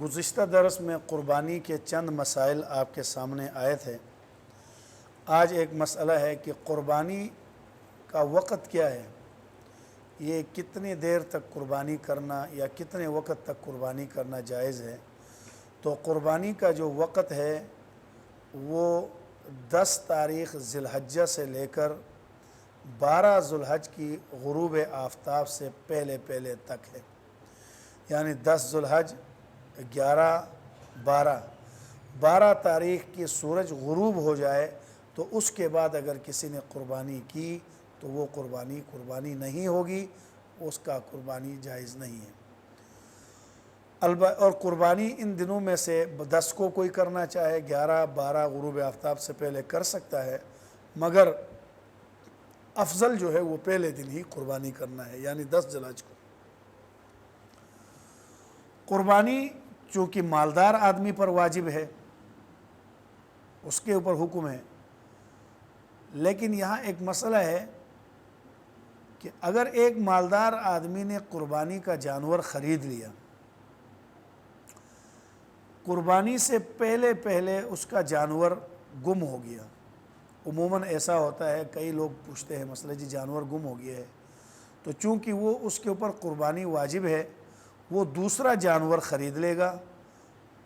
گزشتہ درس میں قربانی کے چند مسائل آپ کے سامنے آئے تھے۔ آج ایک مسئلہ ہے کہ قربانی کا وقت کیا ہے، یہ کتنی دیر تک قربانی کرنا یا کتنے وقت تک قربانی کرنا جائز ہے۔ تو قربانی کا جو وقت ہے وہ 10 تاریخ ذی الحجہ سے لے کر 12 ذو الحج کی غروب آفتاب سے پہلے تک ہے، یعنی 10 ذو الحج 12 تاریخ کی سورج غروب ہو جائے تو اس کے بعد اگر کسی نے قربانی کی تو وہ قربانی نہیں ہوگی، اس کا قربانی جائز نہیں ہے۔ اور قربانی ان دنوں میں سے 10 کو کوئی کرنا چاہے 11-12 غروب آفتاب سے پہلے کر سکتا ہے، مگر افضل جو ہے وہ پہلے دن ہی قربانی کرنا ہے، یعنی 10 ذی الحج کو۔ قربانی چونکہ مالدار آدمی پر واجب ہے، اس کے اوپر حکم ہے، لیکن یہاں ایک مسئلہ ہے کہ اگر ایک مالدار آدمی نے قربانی کا جانور خرید لیا، قربانی سے پہلے اس کا جانور گم ہو گیا، عموماً ایسا ہوتا ہے، کئی لوگ پوچھتے ہیں مسئلہ جی جانور گم ہو گیا ہے، تو چونکہ وہ اس کے اوپر قربانی واجب ہے، وہ دوسرا جانور خرید لے گا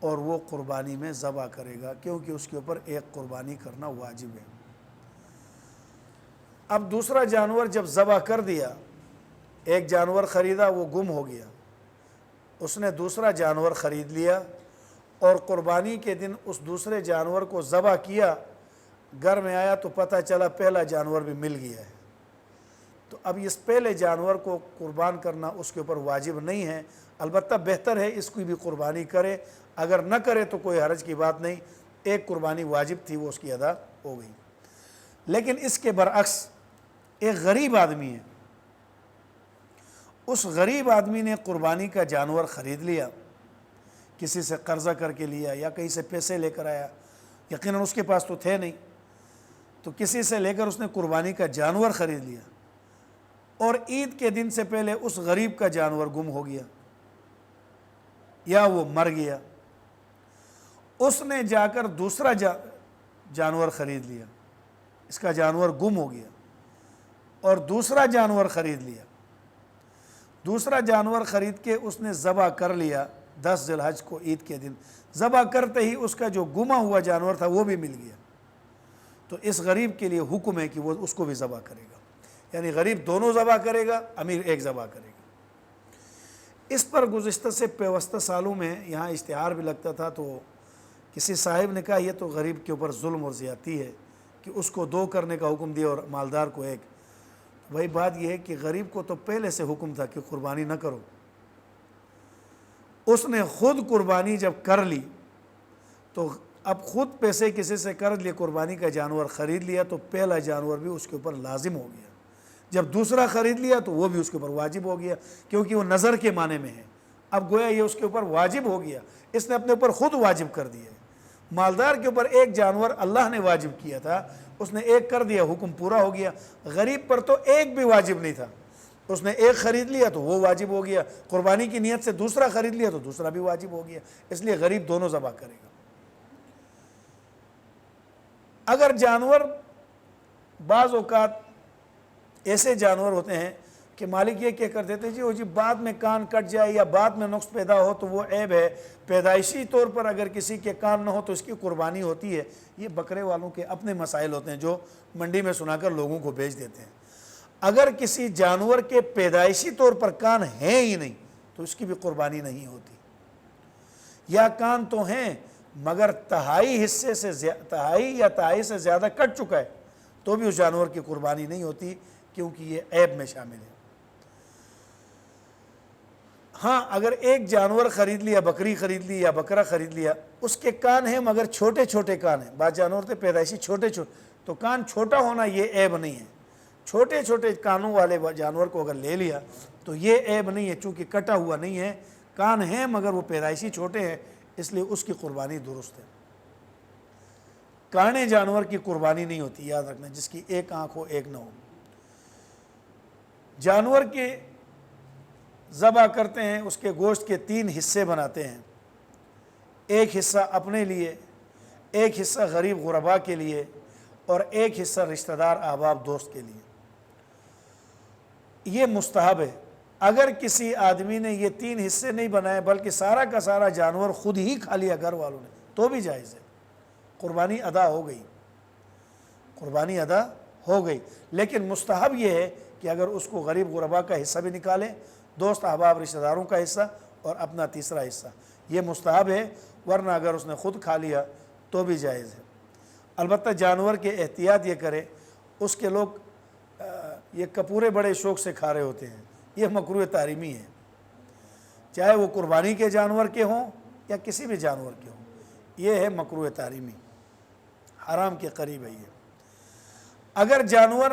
اور وہ قربانی میں ذبح کرے گا، کیونکہ اس کے اوپر ایک قربانی کرنا واجب ہے۔ اب دوسرا جانور جب ذبح کر دیا، ایک جانور خریدا وہ گم ہو گیا، اس نے دوسرا جانور خرید لیا اور قربانی کے دن اس دوسرے جانور کو ذبح کیا، گھر میں آیا تو پتہ چلا پہلا جانور بھی مل گیا ہے، تو اب اس پہلے جانور کو قربان کرنا اس کے اوپر واجب نہیں ہے، البتہ بہتر ہے اس کی بھی قربانی کرے، اگر نہ کرے تو کوئی حرج کی بات نہیں، ایک قربانی واجب تھی وہ اس کی ادا ہو گئی۔ لیکن اس کے برعکس ایک غریب آدمی ہے، اس غریب آدمی نے قربانی کا جانور خرید لیا، کسی سے قرضہ کر کے لیا یا کہیں سے پیسے لے کر آیا، یقیناً اس کے پاس تو تھے نہیں، تو کسی سے لے کر اس نے قربانی کا جانور خرید لیا، اور عید کے دن سے پہلے اس غریب کا جانور گم ہو گیا یا وہ مر گیا، اس نے جا کر دوسرا جانور خرید لیا، اس کا جانور گم ہو گیا اور دوسرا جانور خرید لیا، دوسرا جانور خرید کے اس نے ذبح کر لیا 10 ذی الحج کو عید کے دن، ذبح کرتے ہی اس کا جو گما ہوا جانور تھا وہ بھی مل گیا، تو اس غریب کے لیے حکم ہے کہ وہ اس کو بھی ذبح کرے گا، یعنی غریب دونوں ذبح کرے گا، امیر ایک ذبح کرے گا۔ اس پر گزشتہ سے پیوستہ سالوں میں یہاں اشتہار بھی لگتا تھا، تو کسی صاحب نے کہا یہ تو غریب کے اوپر ظلم اور زیادتی ہے کہ اس کو 2 کرنے کا حکم دیا اور مالدار کو 1۔ وہی بات یہ ہے کہ غریب کو تو پہلے سے حکم تھا کہ قربانی نہ کرو، اس نے خود قربانی جب کر لی تو اب خود پیسے کسی سے قرض لیے قربانی کا جانور خرید لیا، تو پہلا جانور بھی اس کے اوپر لازم ہو گیا، جب دوسرا خرید لیا تو وہ بھی اس کے اوپر واجب ہو گیا، کیونکہ وہ نظر کے معنی میں ہے، اب گویا یہ اس کے اوپر واجب ہو گیا، اس نے اپنے اوپر خود واجب کر دیا ہے۔ مالدار کے اوپر ایک جانور اللہ نے واجب کیا تھا، اس نے 1 کر دیا، حکم پورا ہو گیا، غریب پر تو 1 بھی واجب نہیں تھا، اس نے 1 خرید لیا تو وہ واجب ہو گیا، قربانی کی نیت سے دوسرا خرید لیا تو دوسرا بھی واجب ہو گیا، اس لیے غریب دونوں ذبح کرے گا۔ اگر جانور بعض اوقات ایسے جانور ہوتے ہیں کہ مالک یہ کیا کر دیتے ہیں جی بعد میں کان کٹ جائے یا بعد میں نقص پیدا ہو تو وہ عیب ہے، پیدائشی طور پر اگر کسی کے کان نہ ہو تو اس کی قربانی ہوتی ہے، یہ بکرے والوں کے اپنے مسائل ہوتے ہیں جو منڈی میں سنا کر لوگوں کو بیچ دیتے ہیں۔ اگر کسی جانور کے پیدائشی طور پر کان ہیں ہی نہیں تو اس کی بھی قربانی نہیں ہوتی، یا کان تو ہیں مگر تہائی سے زیادہ کٹ چکا ہے تو بھی اس جانور کی قربانی نہیں ہوتی، کیونکہ یہ عیب میں شامل ہے۔ ہاں اگر ایک جانور خرید لیا، بکری خرید لی یا بکرا خرید لیا، اس کے کان ہیں مگر چھوٹے چھوٹے کان ہیں، بعض جانور تھے پیدائشی چھوٹے تو کان چھوٹا ہونا یہ عیب نہیں ہے، چھوٹے چھوٹے کانوں والے جانور کو اگر لے لیا تو یہ عیب نہیں ہے، چونکہ کٹا ہوا نہیں ہے، کان ہیں مگر وہ پیدائشی چھوٹے ہیں، اس لیے اس کی قربانی درست ہے۔ کانے جانور کی قربانی نہیں ہوتی، یاد رکھنا، جس کی 1 آنکھ ہو 1 نہ ہو۔ جانور کے ذبح کرتے ہیں، اس کے گوشت کے 3 حصے بناتے ہیں، ایک حصہ اپنے لیے، ایک حصہ غریب غربا کے لیے، اور ایک حصہ رشتہ دار احباب دوست کے لیے۔ یہ مستحب ہے۔ اگر کسی آدمی نے یہ 3 حصے نہیں بنائے بلکہ سارا کا سارا جانور خود ہی کھا لیا گھر والوں نے، تو بھی جائز ہے، قربانی ادا ہو گئی، قربانی ادا ہو گئی۔ لیکن مستحب یہ ہے کہ اگر اس کو غریب غربا کا حصہ بھی نکالے، دوست احباب رشتہ داروں کا حصہ اور اپنا تیسرا حصہ، یہ مستحب ہے، ورنہ اگر اس نے خود کھا لیا تو بھی جائز ہے۔ البتہ جانور کے احتیاط یہ کرے، اس کے لوگ یہ کپورے بڑے شوق سے کھا رہے ہوتے ہیں، یہ مکروہ تحریمی ہے، چاہے وہ قربانی کے جانور کے ہوں یا کسی بھی جانور کے ہوں، یہ ہے مکروہ تحریمی، حرام کے قریب ہے یہ۔ اگر جانور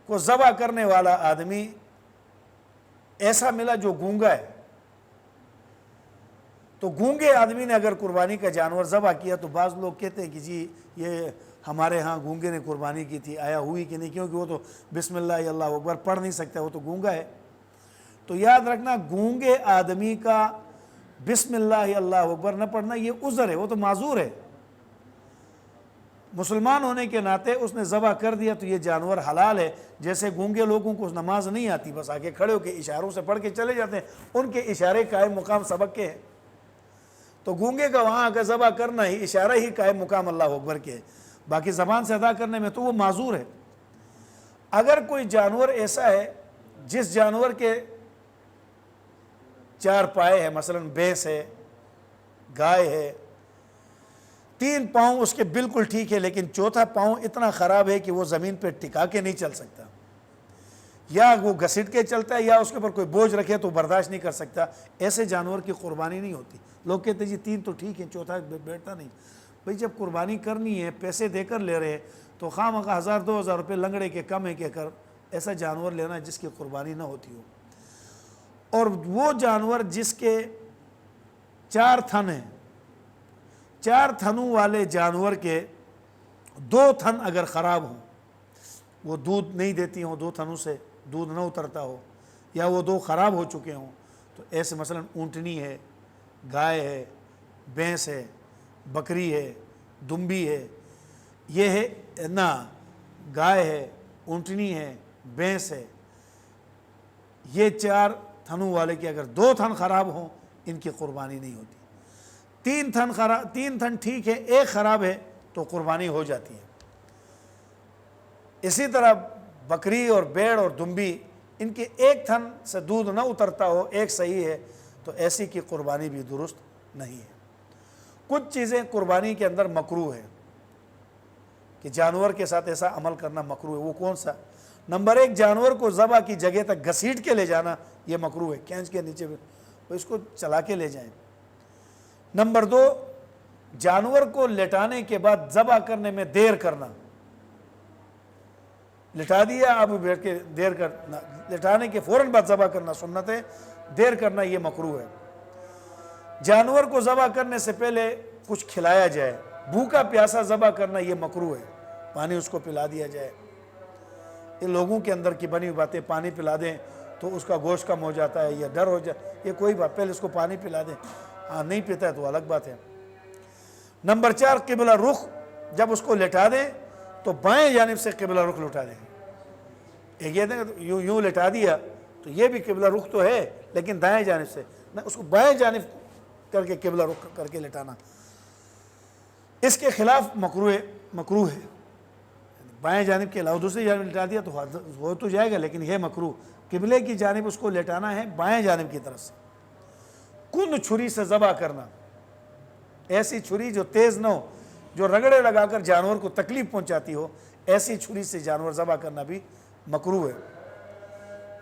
کو ذبح کرنے والا آدمی ایسا ملا جو گونگا ہے، تو گونگے آدمی نے اگر قربانی کا جانور ذبح کیا تو بعض لوگ کہتے ہیں کہ جی یہ ہمارے ہاں گونگے نے قربانی کی تھی، آیا ہوئی کہ نہیں، کیونکہ وہ تو بسم اللہ اللہ اکبر پڑھ نہیں سکتا، وہ تو گونگا ہے۔ تو یاد رکھنا، گونگے آدمی کا بسم اللہ اللہ اکبر نہ پڑھنا یہ عذر ہے، وہ تو معذور ہے۔ مسلمان ہونے کے ناطے اس نے ذبح کر دیا تو یہ جانور حلال ہے۔ جیسے گونگے لوگوں کو نماز نہیں آتی، بس آگے کھڑے ہو کے اشاروں سے پڑھ کے چلے جاتے ہیں، ان کے اشارے قائم مقام سبق کے ہیں، تو گونگے کا وہاں آگے ذبح کرنا ہی اشارہ ہی قائم مقام اللہ اکبر کے ہے، باقی زبان سے ادا کرنے میں تو وہ معذور ہے۔ اگر کوئی جانور ایسا ہے جس جانور کے 4 پائے ہیں، مثلا بھینس ہے، گائے ہے، 3 پاؤں اس کے بالکل ٹھیک ہے لیکن 4تھا پاؤں اتنا خراب ہے کہ وہ زمین پہ ٹکا کے نہیں چل سکتا، یا وہ گھسٹ کے چلتا ہے یا اس کے اوپر کوئی بوجھ رکھے تو برداشت نہیں کر سکتا، ایسے جانور کی قربانی نہیں ہوتی۔ لوگ کہتے ہیں جی 3 تو ٹھیک ہے، 4تھا بیٹھتا نہیں۔ بھئی جب قربانی کرنی ہے، پیسے دے کر لے رہے ہیں، تو خواہ مخواہ 1000-2000 روپے لنگڑے کے کم ہے کہہ کر ایسا جانور لینا جس کی قربانی نہ ہوتی ہو۔ اور وہ جانور جس کے 4 تھن ہیں، 4 تھنوں والے جانور کے 2 تھن اگر خراب ہوں، وہ دودھ نہیں دیتی ہوں، 2 تھنوں سے دودھ نہ اترتا ہو، یا وہ 2 خراب ہو چکے ہوں، تو ایسے مثلا اونٹنی ہے، گائے ہے، بھینس ہے، بکری ہے، دمبی ہے، یہ ہے نا، گائے ہے، اونٹنی ہے، بھینس ہے، یہ 4 تھنوں والے کے اگر 2 تھن خراب ہوں ان کی قربانی نہیں ہوتی۔ 3 تھن ٹھیک ہے، 1 خراب ہے تو قربانی ہو جاتی ہے۔ اسی طرح بکری اور بیڑ اور دمبی، ان کے 1 تھن سے دودھ نہ اترتا ہو، 1 صحیح ہے، تو ایسی کی قربانی بھی درست نہیں ہے۔ کچھ چیزیں قربانی کے اندر مکروہ ہے کہ جانور کے ساتھ ایسا عمل کرنا مکروہ ہے۔ وہ کون سا؟ نمبر 1، جانور کو ذبح کی جگہ تک گھسیٹ کے لے جانا، یہ مکروہ ہے، کھینچ کے نیچے وہ اس کو چلا کے لے جائیں۔ نمبر 2، جانور کو لٹانے کے بعد ذبح کرنے میں دیر کرنا، لٹا دیا اب بیٹھ کے دیر کرنا، لٹانے کے فوراً بعد ذبح کرنا سنت ہے، دیر کرنا یہ مکروہ ہے۔ جانور کو ذبح کرنے سے پہلے کچھ کھلایا جائے، بھوکا پیاسا ذبح کرنا یہ مکروہ ہے، پانی اس کو پلا دیا جائے۔ یہ لوگوں کے اندر کی بنی ہوئی باتیں، پانی پلا دیں تو اس کا گوشت کم ہو جاتا ہے یا ڈر ہو جائے، یہ کوئی بات، پہلے اس کو پانی پلا دیں، ہاں نہیں پیتا ہے تو الگ بات ہے۔ نمبر 4، قبلہ رخ، جب اس کو لٹا دیں تو بائیں جانب سے قبلہ رخ لٹا دیں۔ ایک یہ یوں لٹا دیا تو یہ بھی قبلہ رخ تو ہے لیکن دائیں جانب سے نہ، اس کو بائیں جانب کر کے قبلہ رخ کر کے لٹانا، اس کے خلاف مکروہ ہے۔ بائیں جانب کے علاوہ دوسری جانب لٹا دیا تو ہو تو جائے گا لیکن یہ مکروہ، قبلے کی جانب اس کو لٹانا ہے، بائیں جانب کی طرف سے۔ کن چھری سے ذبح کرنا، ایسی چھری جو تیز نہ ہو، جو رگڑے لگا کر جانور کو تکلیف پہنچاتی ہو، ایسی چھری سے جانور ذبح کرنا بھی مکروہ ہے۔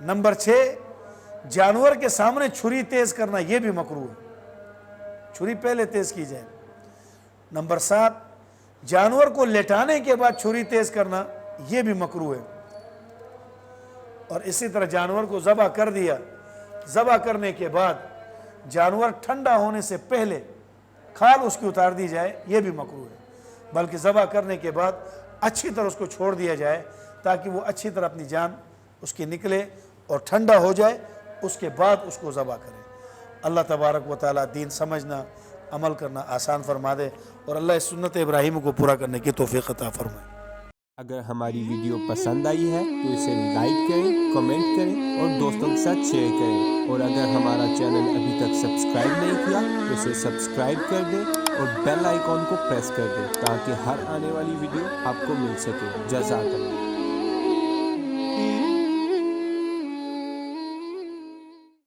نمبر 6، جانور کے سامنے چھری تیز کرنا یہ بھی مکروہ ہے، چھری پہلے تیز کی جائے۔ نمبر 7، جانور کو لٹانے کے بعد چھری تیز کرنا یہ بھی مکروہ ہے۔ اور اسی طرح جانور کو ذبح کر دیا، ذبح کرنے کے بعد جانور ٹھنڈا ہونے سے پہلے کھال اس کی اتار دی جائے، یہ بھی مکروہ ہے، بلکہ ذبح کرنے کے بعد اچھی طرح اس کو چھوڑ دیا جائے تاکہ وہ اچھی طرح اپنی جان اس کی نکلے اور ٹھنڈا ہو جائے، اس کے بعد اس کو ذبح کرے۔ اللہ تبارک و تعالی دین سمجھنا عمل کرنا آسان فرما دے اور اللہ اس سنت ابراہیم کو پورا کرنے کی توفیق عطا فرمائے۔ اگر ہماری ویڈیو پسند آئی ہے تو اسے لائک کریں، کمنٹ کریں اور دوستوں کے ساتھ شیئر کریں، اور اگر ہمارا چینل ابھی تک سبسکرائب نہیں کیا تو اسے سبسکرائب کر دیں اور بیل آئیکن کو پریس کر دیں تاکہ ہر آنے والی ویڈیو آپ کو مل سکے۔ جزاک اللہ۔